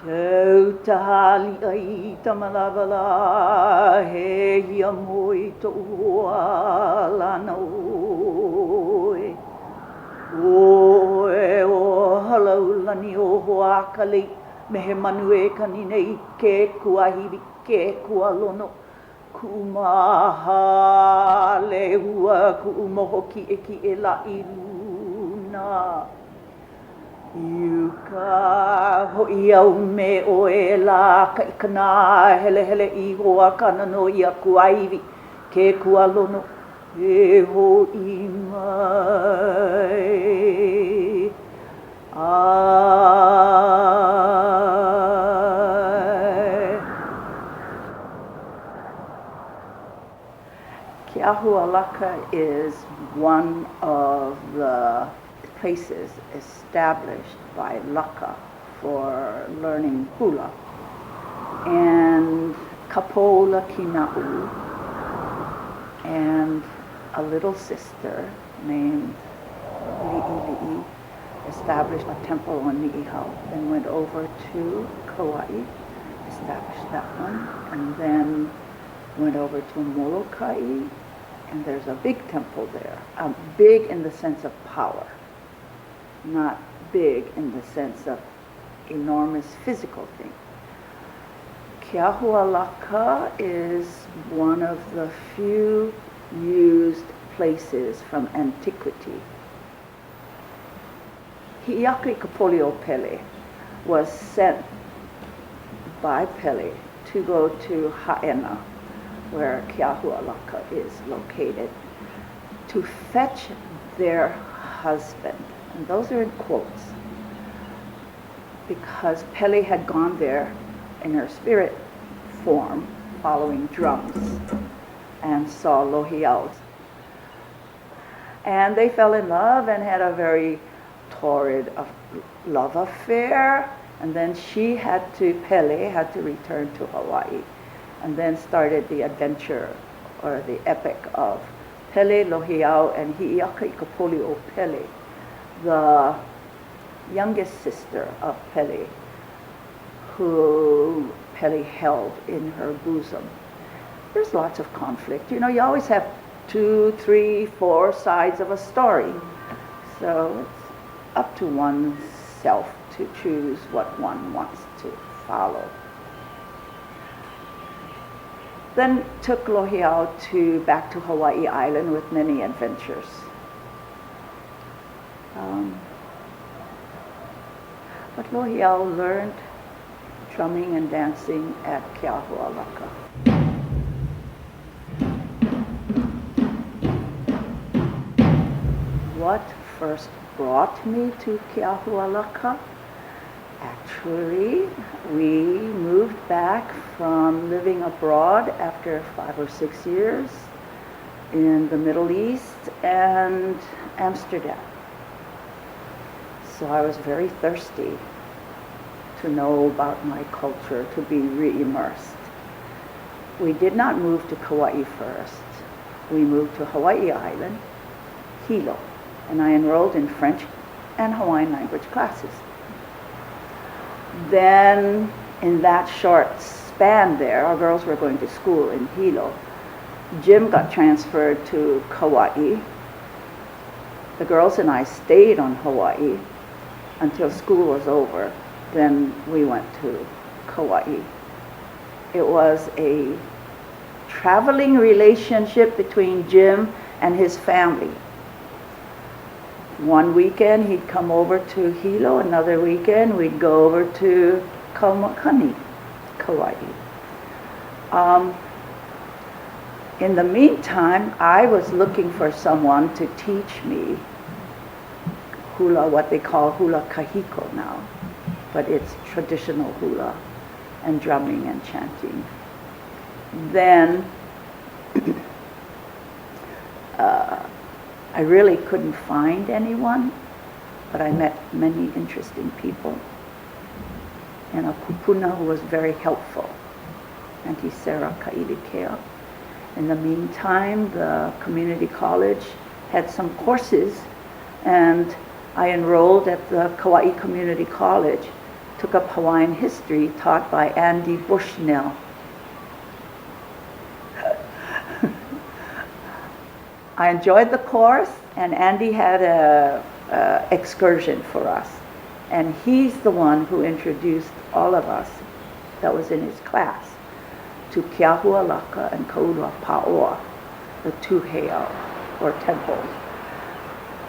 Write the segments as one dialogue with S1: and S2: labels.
S1: Tau tahali ai tamalawala he ia moi to ua lana oe. Oe o halaulani o hoakalei me he manu e kani nei ke kuahiwi ke kualono. Kumaha le hua kuumoho ki e la i luna. Iuka ho'i au me o e la ka ikana hele hele I hoa kana no ia kuaiwi ke kualono e ho'i mai. Keahualaka is one of the places established by Laka for learning Hula. And Kapola Kina'u and a little sister named Li'i established a temple on Ni'ihau, then went over to Kauai, established that one, and then went over to Molokai, and there's a big temple there, big in the sense of power, not big in the sense of enormous physical thing. Keahualaka is one of the few used places from antiquity. Hiaki Kapolio Pele was sent by Pele to go to Haena, where Keahualaka is located, to fetch their husband. And those are in quotes, because Pele had gone there in her spirit form, following drums, and saw lohiaus. And they fell in love and had a very torrid love affair. And then Pele had to return to Hawaii, and then started the adventure, or the epic of Pele, Lohiau, and Hi'iaka Ikapoli'o Pele, the youngest sister of Pele, who Pele held in her bosom. There's lots of conflict. You know, you always have 2, 3, 4 sides of a story. So it's up to oneself to choose what one wants to follow. Then took Lohiau back to Hawaii Island with many adventures. But Lohiau learned drumming and dancing at Keahualaka. What first brought me to Keahualaka? Actually, we moved back from living abroad after 5 or 6 years in the Middle East and Amsterdam. So I was very thirsty to know about my culture, to be re-immersed. We did not move to Kauai first. We moved to Hawaii Island, Hilo, and I enrolled in French and Hawaiian language classes. Then, in that short span there, our girls were going to school in Hilo. Jim got transferred to Kauai. The girls and I stayed on Hawaii until school was over. Then we went to Kauai. It was a traveling relationship between Jim and his family. One weekend he'd come over to Hilo, another weekend we'd go over to Kaumakani, Kauai. In the meantime, I was looking for someone to teach me hula, what they call hula kahiko now, but it's traditional hula and drumming and chanting. Then I really couldn't find anyone, but I met many interesting people. And a kupuna who was very helpful, Auntie Sarah Kailikea. In the meantime, the community college had some courses, and I enrolled at the Kauai Community College took up Hawaiian history taught by Andy Bushnell. I enjoyed the course, and Andy had a excursion for us. And he's the one who introduced all of us that was in his class to Keahualaka and Kauai, the two heiau, or temples.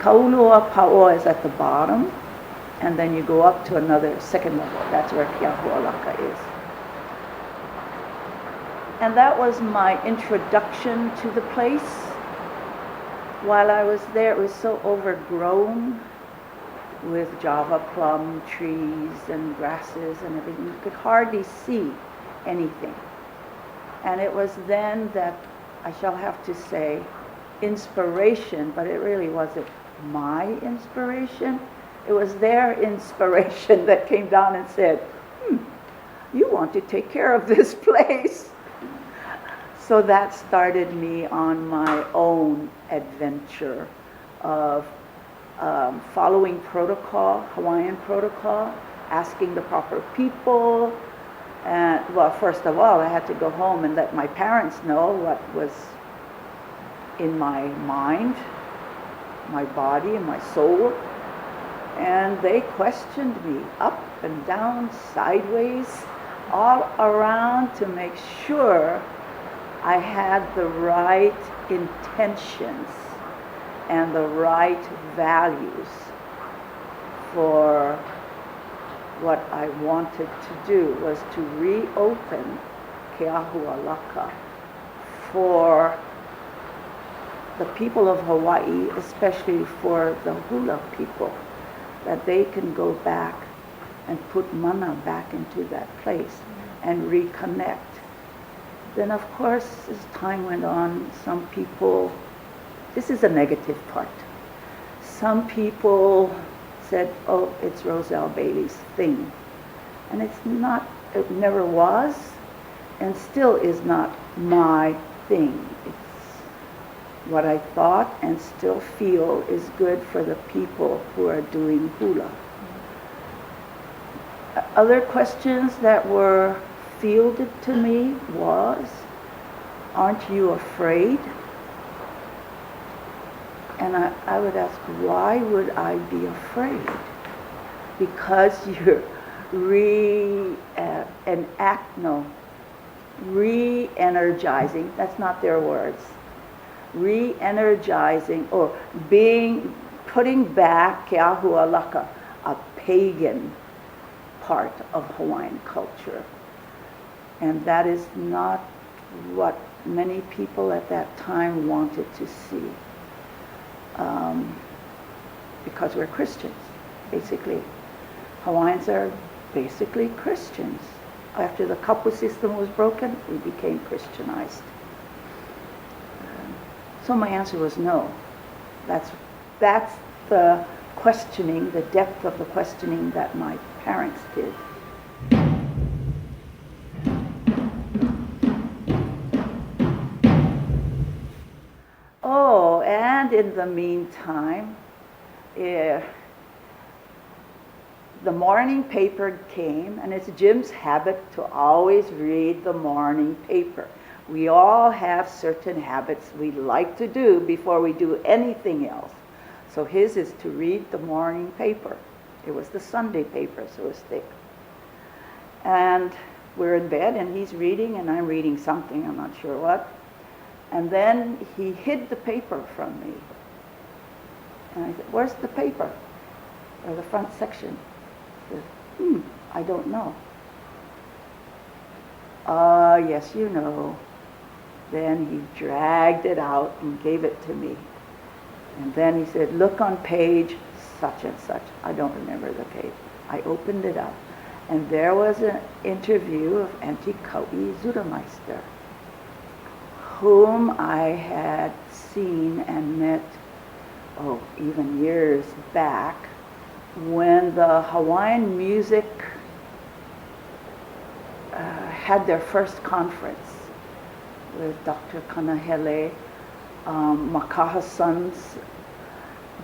S1: Kauai is at the bottom, and then you go up to another second level. That's where Keahualaka is. And that was my introduction to the place. While I was there, it was so overgrown with Java plum trees and grasses and everything. You could hardly see anything. And it was then that, I shall have to say, inspiration, but it really wasn't my inspiration. It was their inspiration that came down and said, you want to take care of this place. So that started me on my own adventure of following protocol, Hawaiian protocol, asking the proper people. And well, first of all, I had to go home and let my parents know what was in my mind, my body, and my soul. And they questioned me up and down, sideways, all around to make sure I had the right intentions and the right values for what I wanted to do, was to reopen Keahualaka for the people of Hawaii, especially for the Hula people, that they can go back and put mana back into that place and reconnect. Then of course, as time went on, some people, this is a negative part, some people said, oh, it's Roselle Bailey's thing. And it's not, it never was, and still is not my thing. It's what I thought and still feel is good for the people who are doing hula. Other questions that were fielded to me was, aren't you afraid? And I would ask, why would I be afraid? Because you're re-energizing, that's not their words, re-energizing or putting back Keahualaka, a pagan part of Hawaiian culture. And that is not what many people at that time wanted to see. Because we're Christians, basically. Hawaiians are basically Christians. After the kapu system was broken, we became Christianized. So my answer was no. That's the questioning, the depth of the questioning that my parents did. Oh, and in the meantime, the morning paper came, and it's Jim's habit to always read the morning paper. We all have certain habits we like to do before we do anything else. So his is to read the morning paper. It was the Sunday paper, so it was thick. And we're in bed, and he's reading, and I'm reading something, I'm not sure what. And then he hid the paper from me. And I said, where's the paper? Or the front section? He said, I don't know. Yes, you know. Then he dragged it out and gave it to me. And then he said, look on page such and such. I don't remember the page. I opened it up. And there was an interview of Auntie Kauai Zudameister, whom I had seen and met, even years back, when the Hawaiian music had their first conference with Dr. Kanahele, Makaha's sons.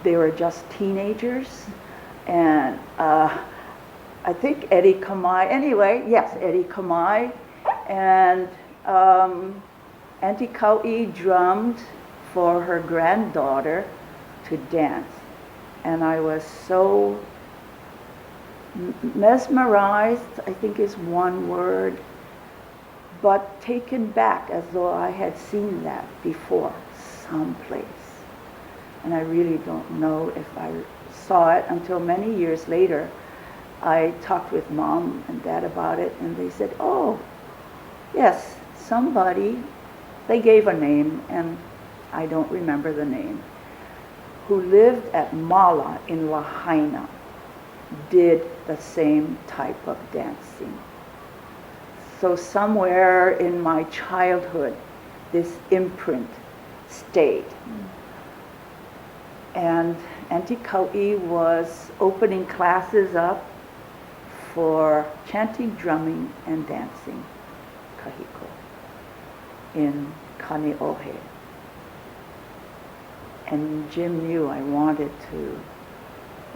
S1: They were just teenagers, and I think Eddie Kamai, anyway, yes, Eddie Kamai, and Auntie Kauai drummed for her granddaughter to dance. And I was so mesmerized, I think is one word, but taken back as though I had seen that before someplace. And I really don't know if I saw it until many years later. I talked with Mom and Dad about it, and they said, oh, yes, somebody, they gave a name, and I don't remember the name, who lived at Mala in Lahaina, did the same type of dancing. So somewhere in my childhood, this imprint stayed. And Auntie Kauai was opening classes up for chanting, drumming, and dancing, kahiko, in Kaneohe. And Jim knew I wanted to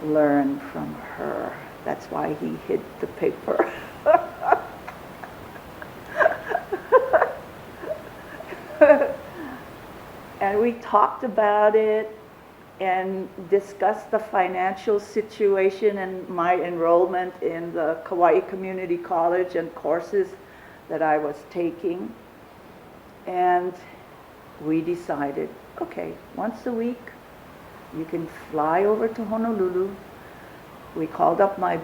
S1: learn from her. That's why he hid the paper. And we talked about it and discussed the financial situation and my enrollment in the Kauai Community College and courses that I was taking. And we decided, okay, once a week, you can fly over to Honolulu. We called up my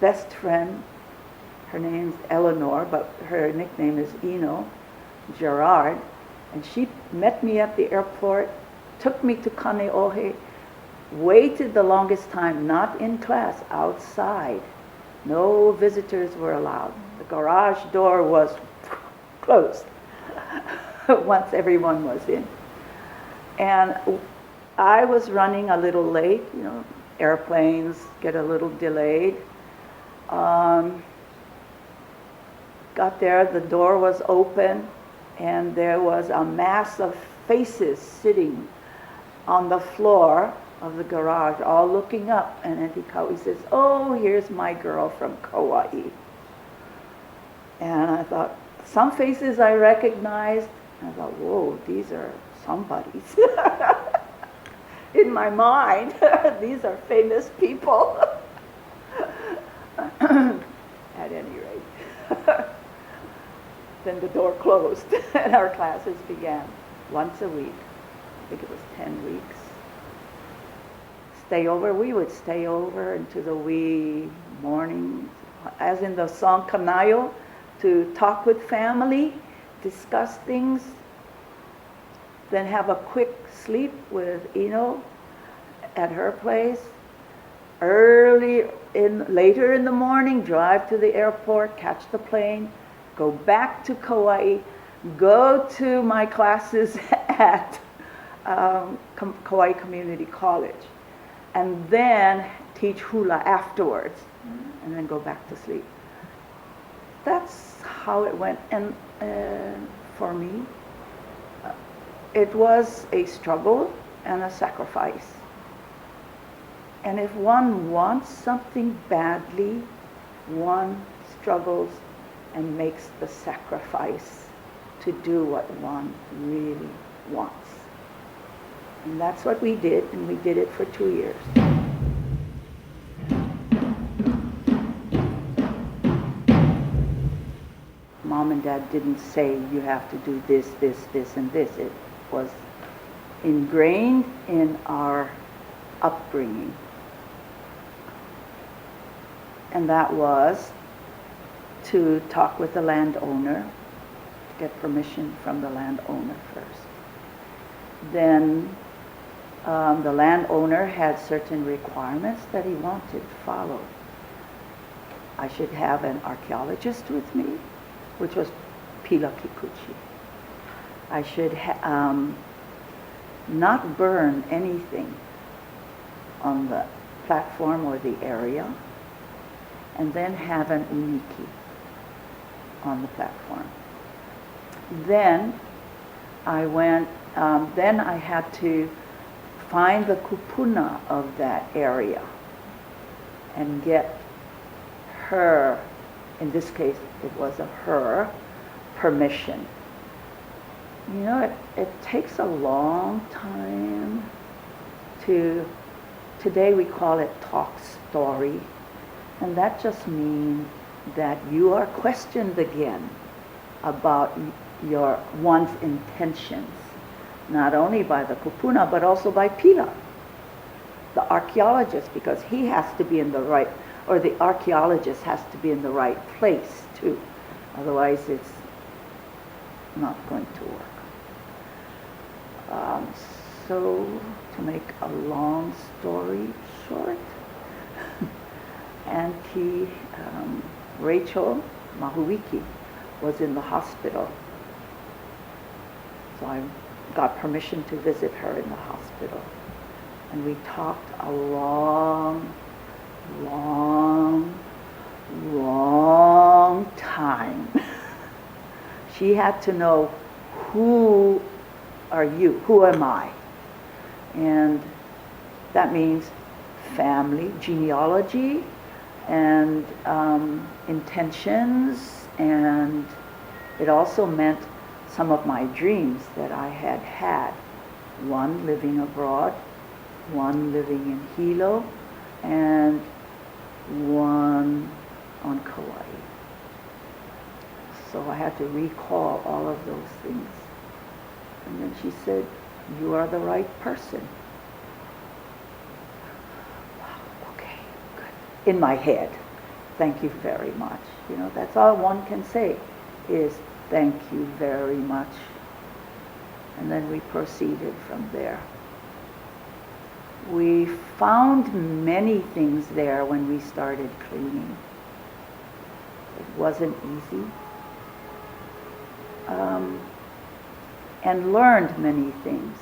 S1: best friend. Her name's Eleanor, but her nickname is Eno, Gerard. And she met me at the airport, took me to Kaneohe, waited the longest time, not in class, outside. No visitors were allowed. The garage door was closed once everyone was in. And I was running a little late, you know, airplanes get a little delayed. Got there, the door was open, and there was a mass of faces sitting on the floor of the garage, all looking up. And Auntie Kauai says, oh, here's my girl from Kauai. And I thought, some faces I recognized. I thought, whoa, these are somebody's. In my mind, these are famous people. At any rate. Then the door closed and our classes began once a week. I think it was 10 weeks. We would stay over into the wee morning, as in the song Kanayo, to talk with family, discuss things, then have a quick sleep with Eno at her place. Later in the morning, drive to the airport, catch the plane, go back to Kauai, go to my classes at Kauai Community College, and then teach hula afterwards, and then go back to sleep. That's how it went. And for me, it was a struggle and a sacrifice. And if one wants something badly, one struggles and makes the sacrifice to do what one really wants. And that's what we did, and we did it for 2 years. Mom and Dad didn't say you have to do this, this, this, and this. It was ingrained in our upbringing. And that was to talk with the landowner, to get permission from the landowner first. Then the landowner had certain requirements that he wanted followed. I should have an archaeologist with me, which was Pila Kikuchi. I should not burn anything on the platform or the area, and then have an uniki on the platform. Then I had to find the kupuna of that area and get her, in this case it was a her, permission. You know, it takes a long time to, today we call it talk story, and that just means that you are questioned again about your one's intentions, not only by the kupuna but also by Pila, the archaeologist, because he has to be in the right, or the archaeologist has to be in the right place too, otherwise it's not going to work. So to make a long story short, Auntie Rachel Mahuiki was in the hospital. So I got permission to visit her in the hospital. And we talked a long time. She had to know, who are you? Who am I? And that means family, genealogy, and intentions, and it also meant some of my dreams that I had had. One living abroad, one living in Hilo, and one on Kauai. So I had to recall all of those things. And then she said, you are the right person. Wow, okay, good. In my head, thank you very much. You know, that's all one can say is thank you very much. And then we proceeded from there. We found many things there when we started cleaning. It wasn't easy. And learned many things.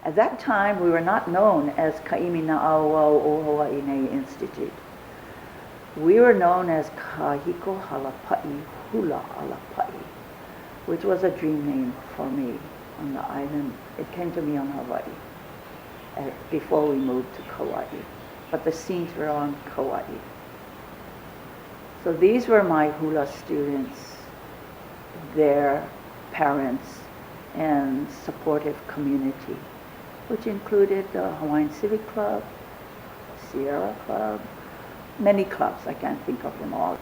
S1: At that time, we were not known as Kaimina auao O Hawai Nei Institute. We were known as Keahualaka Hula Alapai, which was a dream name for me on the island. It came to me on Hawaii before we moved to Kauai, but the scenes were on Kauai. So these were my hula students, their parents, and supportive community, which included the Hawaiian Civic Club, Sierra Club, many clubs, I can't think of them all.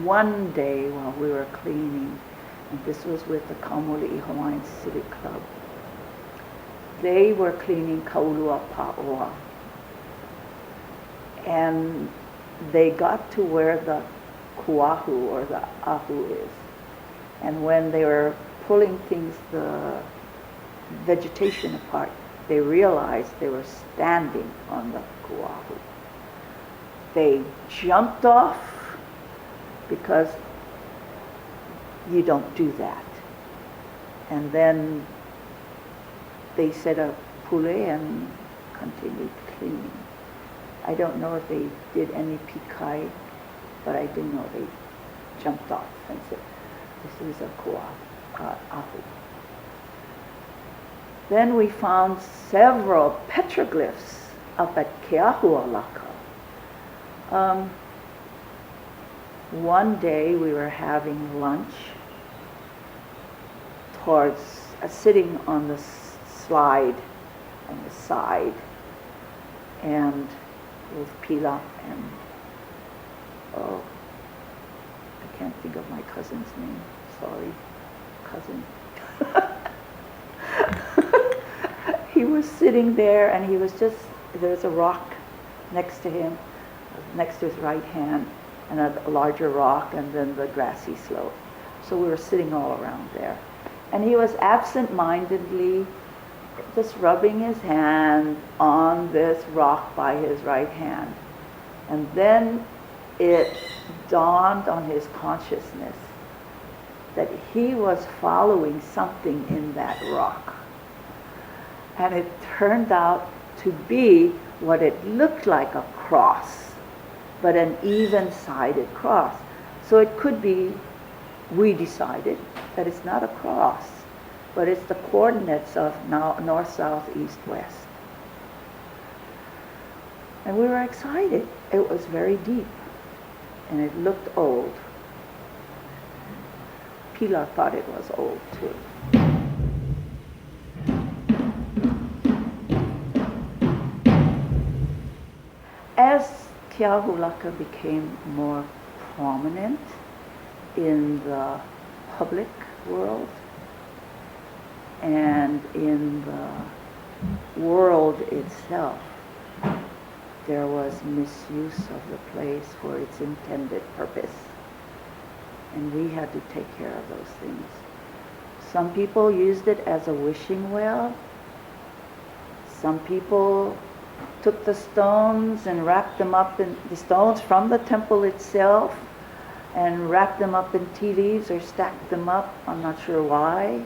S1: One day while we were cleaning, and this was with the Kaumuli'i Hawaiian Civic Club, they were cleaning Kaulua Pa'oa. And they got to where the kuahu or the ahu is. And when they were pulling things, the vegetation apart, they realized they were standing on the kuahu. They jumped off because you don't do that. And then they said a pule and continued cleaning. I don't know if they did any pikai, but I do know they jumped off and said, this is a ahu. Then we found several petroglyphs up at Keahualaka. One day we were having lunch towards sitting on the slide on the side, and with Pila and, oh, I can't think of my cousin's name, sorry, cousin. He was sitting there and he was just, there's a rock next to him, next to his right hand, and a larger rock, and then the grassy slope. So we were sitting all around there. And he was absent-mindedly just rubbing his hand on this rock by his right hand. And then it dawned on his consciousness that he was following something in that rock. And it turned out to be what it looked like a cross, but an even-sided cross. So it could be, we decided that it's not a cross, but it's the coordinates of north, south, east, west. And we were excited. It was very deep, and it looked old. Pilar thought it was old too. As Keahualaka became more prominent in the public world and in the world itself, there was misuse of the place for its intended purpose. And we had to take care of those things. Some people used it as a wishing well. Some people took the stones and wrapped them up in the stones from the temple itself and wrapped them up in tea leaves or stacked them up, I'm not sure why,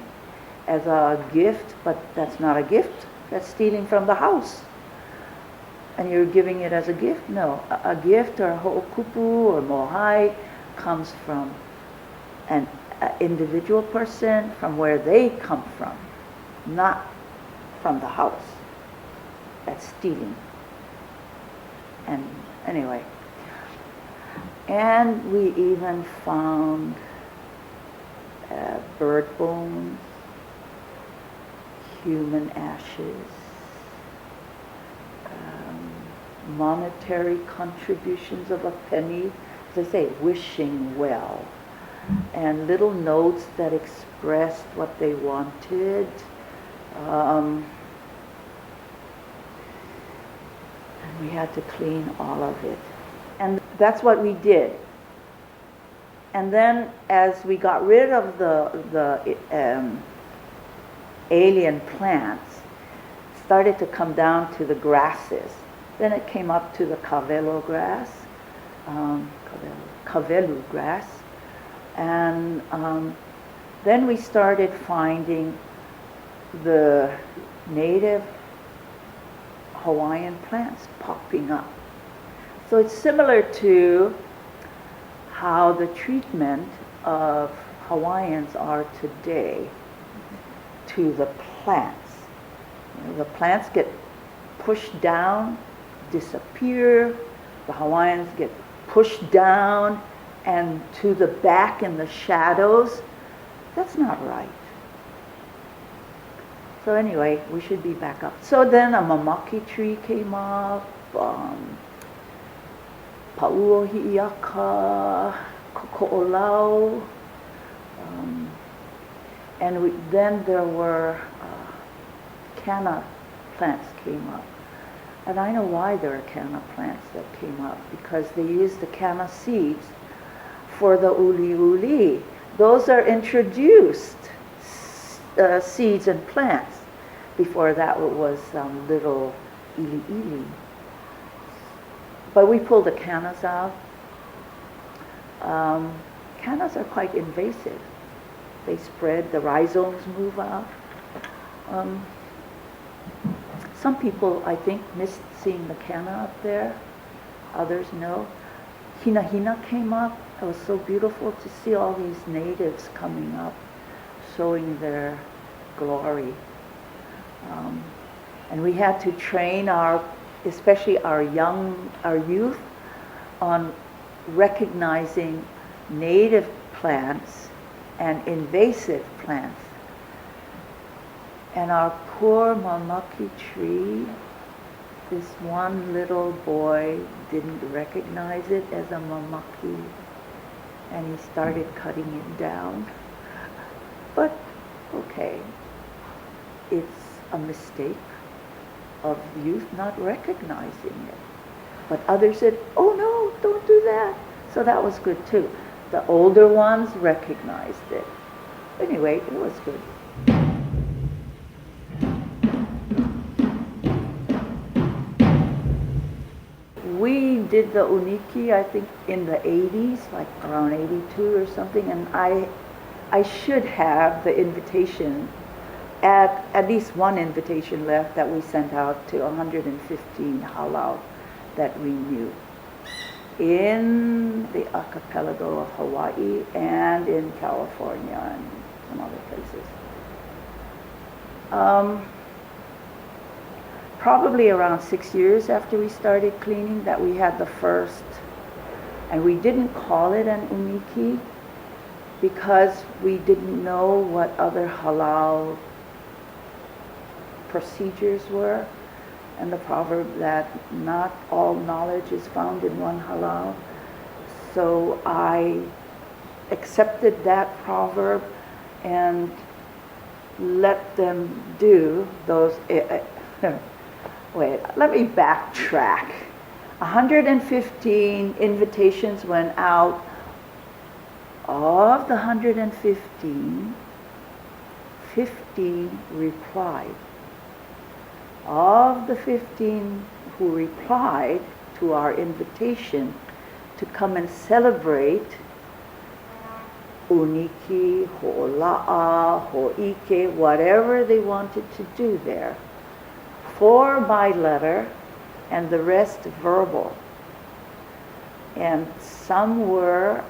S1: as a gift, but that's not a gift. That's stealing from the house. And you're giving it as a gift? No. A gift or a ho'okupu or mohai comes from an individual person, from where they come from, not from the house. That's stealing. And anyway. And we even found bird bones, human ashes, monetary contributions of a penny, as I say, wishing well, and little notes that expressed what they wanted. And we had to clean all of it. And that's what we did. And then as we got rid of the alien plants, started to come down to the grasses. Then it came up to the kavelu grass, kavelu grass. And then we started finding the native Hawaiian plants popping up. So it's similar to how the treatment of Hawaiians are today to the plants. You know, the plants get pushed down, disappear. The Hawaiians get pushed down and to the back in the shadows. That's not right. So anyway, we should be back up. So then a mamaki tree came up, pauo hi'iaka, koko'olau, and then there were canna plants came up. And I know why there are canna plants that came up, because they used the canna seeds for the uli. Those are introduced seeds and plants. Before that it was little ili. But we pulled the cannas out. Cannas are quite invasive. They spread, the rhizomes move out. Some people, I think, missed seeing the canna up there. Others no. Hina came up. It was so beautiful to see all these natives coming up, showing their glory. And we had to train especially our youth, on recognizing native plants and invasive plants. And our poor mamaki tree, this one little boy didn't recognize it as a mamaki, and he started cutting it down. But okay, it's a mistake of youth not recognizing it. But others said, oh no, don't do that. So that was good too. The older ones recognized it. Anyway, it was good. We did the uniki, I think, in the 80s, like around 82 or something, and I should have the invitation, at least one invitation left that we sent out to 115 halau that we knew in the archipelago of Hawaii and in California and some other places. Probably around 6 years after we started cleaning that we had the first, and we didn't call it an umiki because we didn't know what other halal procedures were, and the proverb that not all knowledge is found in one halal. So I accepted that proverb and let them do those. Wait, let me backtrack. 115 invitations went out. Of the 115, 15 replied. Of the 15 who replied to our invitation to come and celebrate uniki, ho'ola'a, ho'ike, whatever they wanted to do there, 4 by letter and the rest verbal. And some were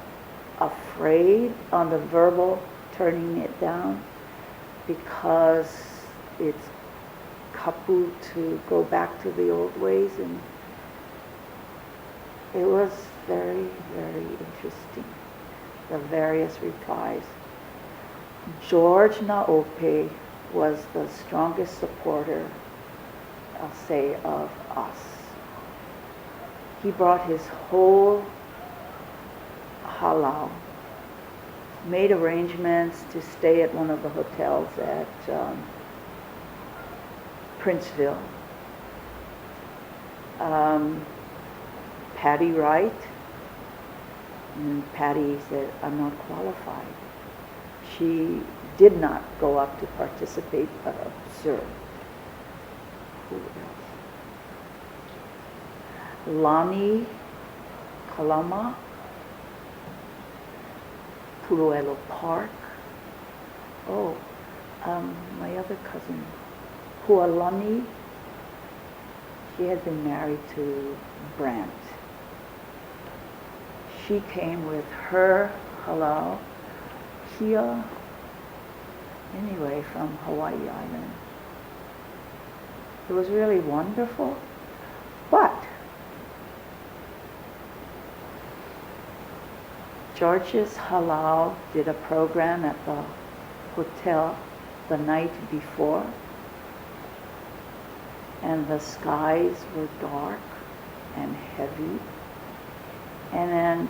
S1: afraid on the verbal, turning it down because it's kapu to go back to the old ways, and it was very, very interesting, the various replies. George Naope was the strongest supporter, I'll say, of us. He brought his whole halal, made arrangements to stay at one of the hotels at Princeville. Patty Wright, and Patty said, I'm not qualified. She did not go up to participate but observed. Who else? Lani Kalama, Puloelo Park. Oh, my other cousin, Hualani, she had been married to Brant. She came with her halal, Kia, anyway, from Hawaii Island. It was really wonderful, but George's Halal did a program at the hotel the night before, and the skies were dark and heavy, and then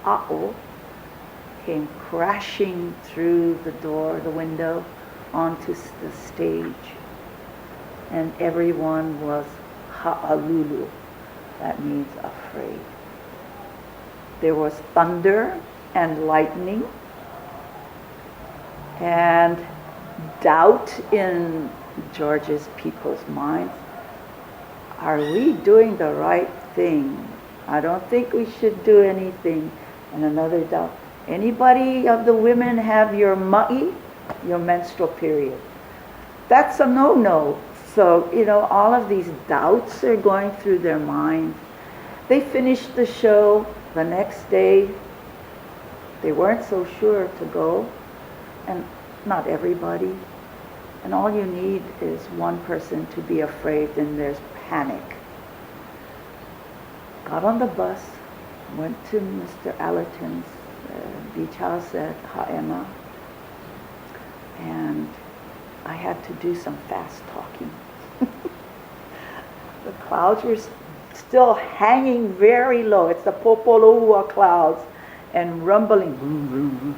S1: auao came crashing through the window onto the stage, and everyone was ha'alulu, that means afraid. There was thunder and lightning and doubt in George's people's minds. Are we doing the right thing? I don't think we should do anything. And another doubt. Anybody of the women have your ma'i, your menstrual period? That's a no-no. So, all of these doubts are going through their minds. They finished the show. The next day, they weren't so sure to go, and not everybody. And all you need is one person to be afraid, and there's panic. Got on the bus, went to Mr. Allerton's beach house at Ha'ema, and I had to do some fast talking. The clouds were still hanging very low. It's the Popoloua clouds and rumbling.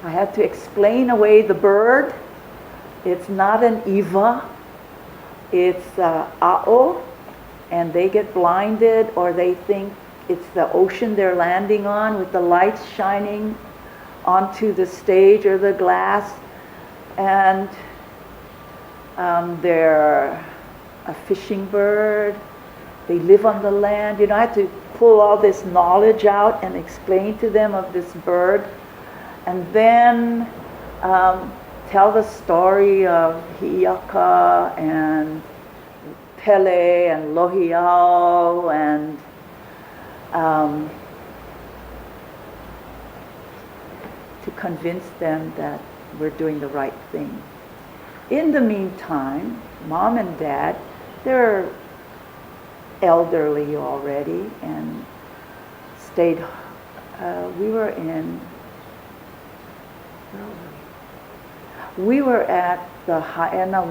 S1: I had to explain away the bird. It's not an iwa. It's auao, and they get blinded, or they think it's the ocean they're landing on with the lights shining onto the stage or the glass, and they're a fishing bird. They live on the land. I had to pull all this knowledge out and explain to them of this bird, and then tell the story of Hi'iaka and Pele and Lohiau, and to convince them that we're doing the right thing. In the meantime, Mom and Dad, they're elderly already and stayed, we were in, where were we? We were at the Haena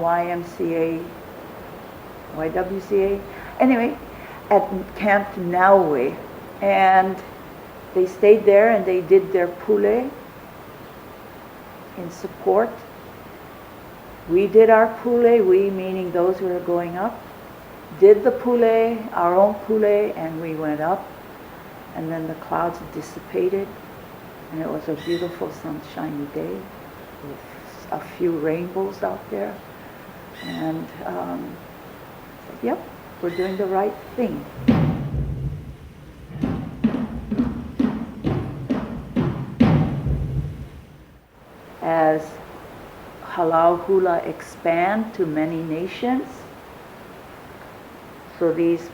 S1: YWCA, anyway, at Camp Naue, and they stayed there and they did their pule in support. We did our pule, we meaning those who are going up, did the pule, our own pule, and we went up, and then the clouds dissipated, and it was a beautiful sunshiny day with a few rainbows out there, and yep, we're doing the right thing. As Halau Hula expand to many nations, so these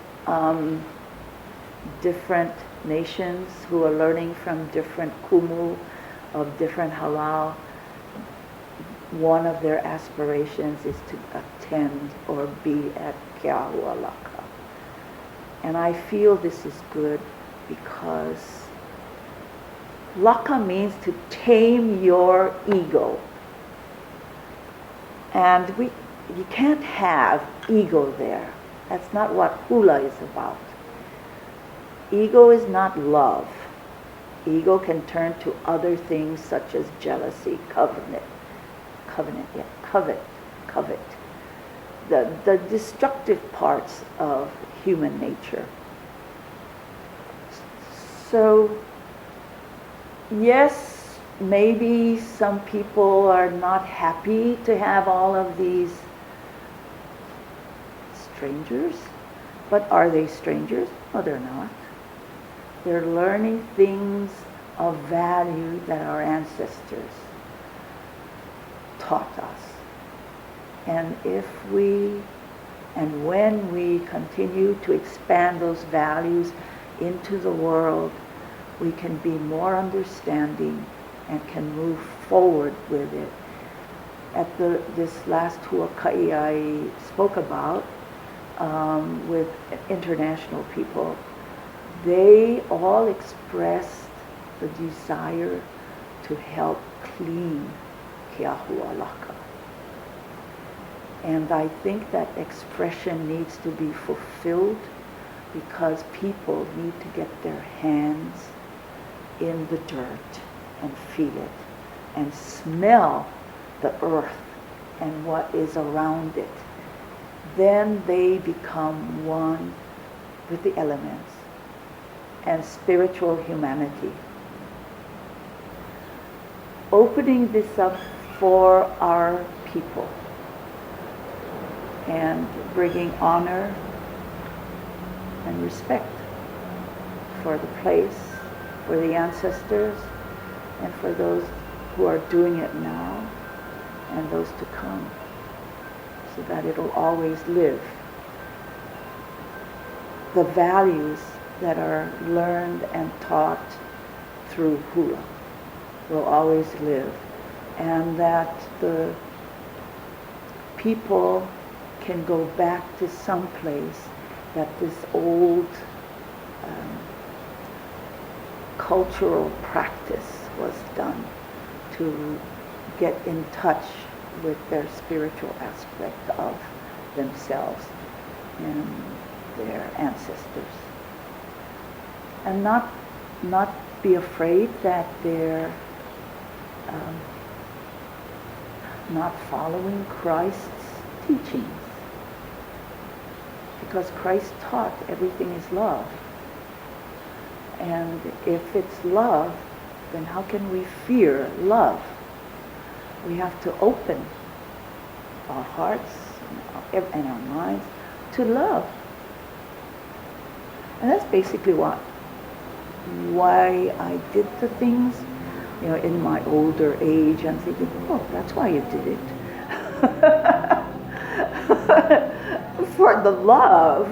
S1: different nations who are learning from different kumu of different halau, one of their aspirations is to attend or be at Keahualaka. And I feel this is good because Laka means to tame your ego. And you can't have ego there. That's not what Hula is about. Ego is not love. Ego can turn to other things such as jealousy, covet. The destructive parts of human nature. So, yes, maybe some people are not happy to have all of these strangers, but are they strangers? No, they're not. They're learning things of value that our ancestors taught us. And if we, and when we continue to expand those values into the world, we can be more understanding and can move forward with it. At this last huaka'i I spoke about with international people, they all expressed the desire to help clean Keahualaka. And I think that expression needs to be fulfilled because people need to get their hands in the dirt and feel it and smell the earth and what is around it. Then they become one with the elements and spiritual humanity. Opening this up for our people and bringing honor and respect for the place, for the ancestors, and for those who are doing it now and those to come, so that it'll always live. The values that are learned and taught through Hula will always live, and that the people can go back to some place that this old cultural practice was done to get in touch with their spiritual aspect of themselves and their ancestors. And not be afraid that they're not following Christ's teachings. Because Christ taught everything is love. And if it's love, then how can we fear love? We have to open our hearts and our minds to love. And that's basically why I did the things, in my older age. I'm thinking, oh, that's why you did it. For the love.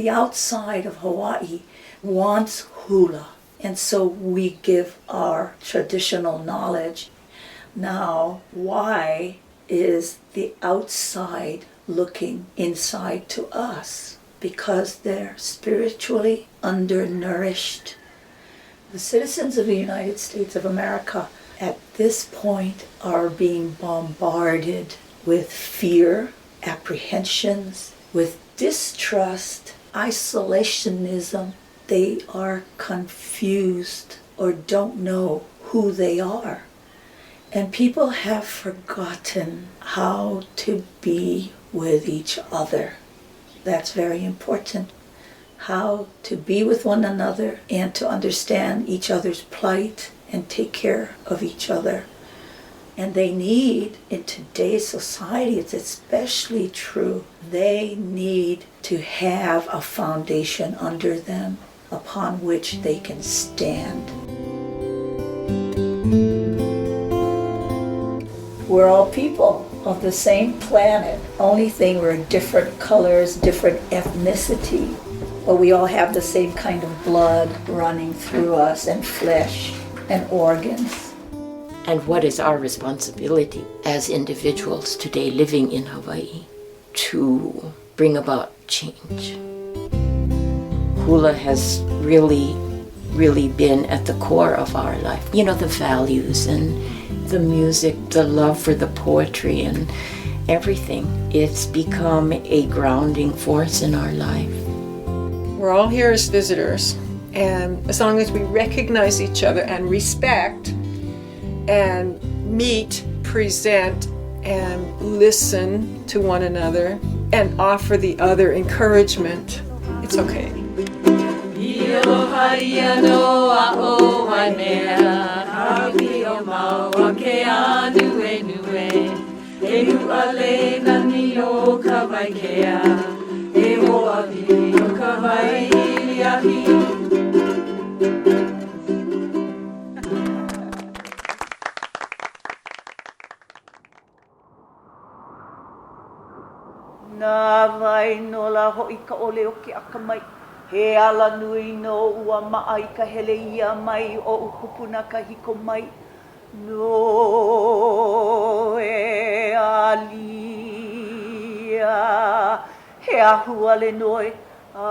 S2: the outside of Hawaii wants hula. And so we give our traditional knowledge. Now, why is the outside looking inside to us? Because they're spiritually undernourished. The citizens of the United States of America at this point are being bombarded with fear, apprehensions, with distrust, isolationism. They are confused or don't know who they are. And people have forgotten how to be with each other. That's very important. How to be with one another and to understand each other's plight and take care of each other. And they need, in today's society, it's especially true, they need to have a foundation under them upon which they can stand. We're all people of the same planet. Only thing, we're different colors, different ethnicity, but we all have the same kind of blood running through us and flesh and organs.
S3: And what is our responsibility as individuals today living in Hawaii to bring about change? Hula has really been at the core of our life. You know, the values and the music, the love for the poetry and everything. It's become a grounding force in our life.
S4: We're all here as visitors, and as long as we recognize each other and respect and meet, present, and listen to one another and offer the other encouragement, it's okay.
S1: Nā vai no la ho'i ka ole o ke akamai. He ala nui no ua maai ka hele ia mai o upupuna ka hiko mai. No e alia he ahua le noi. Ai